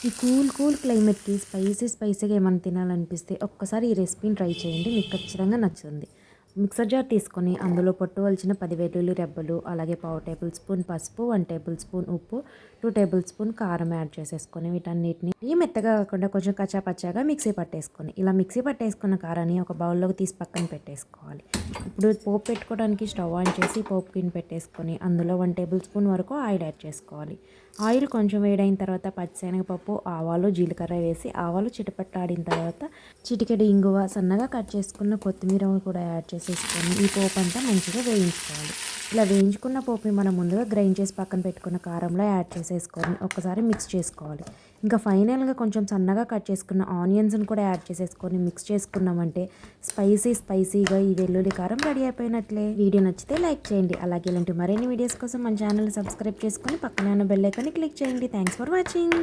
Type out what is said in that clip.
ఈ కూల్ క్లైమేట్‌కి స్పైసీగా ఏమన్నా తినాలనిపిస్తే ఒక్కసారి ఈ రెసిపీని ట్రై చేయండి. మీకు ఖచ్చితంగా నచ్చుతుంది. మిక్సర్ జార్ తీసుకొని అందులో పొట్టు వలిచిన 10 వెల్లుల్లి రెబ్బలు, అలాగే పావు టేబుల్ స్పూన్ పసుపు, 1 టేబుల్ స్పూన్ ఉప్పు, 2 టేబుల్ స్పూన్ కారం యాడ్ చేసేసుకొని వీటన్నిటిని మెత్తగా కాకుండా కొంచెం కచ్చా పచ్చాగా మిక్సీ పట్టేసుకొని, ఇలా మిక్సీ పట్టేసుకున్న కారాన్ని ఒక బౌల్లోకి తీసి పక్కన పెట్టేసుకోవాలి. ఇప్పుడు పోపు పెట్టుకోవడానికి స్టవ్ ఆన్ చేసి పోపు గిన్నె పెట్టేసుకొని అందులో 1 టేబుల్ స్పూన్ వరకు ఆయిల్ యాడ్ చేసుకోవాలి. ఆయిల్ కొంచెం వేడైన తర్వాత పచ్చిశనగపప్పు, ఆవాలు, జీలకర్ర వేసి ఆవాలు చిటపట్లాడిన తర్వాత చిటికెడు ఇంగువ, సన్నగా కట్ చేసుకున్న కొత్తిమీర కూడా యాడ్ చేసేసుకొని ఈ పోపు అంతా మంచిగా వేయించుకోవాలి. ఇలా వేయించుకున్న పోపుని మనం ముందుగా గ్రైండ్ చేసి పక్కన పెట్టుకున్న కారంలో యాడ్ చేసేసుకొని ఒకసారి మిక్స్ చేసుకోవాలి. ఇంకా ఫైనల్గా కొంచెం సన్నగా కట్ చేసుకున్న ఆనియన్స్ని కూడా యాడ్ చేసేసుకొని మిక్స్ చేసుకున్నామంటే స్పైసీగా ఈ వెల్లుల్లి కారం రెడీ అయిపోయినట్లే. వీడియో నచ్చితే లైక్ చేయండి. అలాగే ఇలాంటి మరిన్ని వీడియోస్ కోసం మన ఛానల్ సబ్స్క్రైబ్ చేసుకొని పక్కనే ఉన్న బెల్ ఐకాన్ని క్లిక్ చేయండి. Thanks for watching.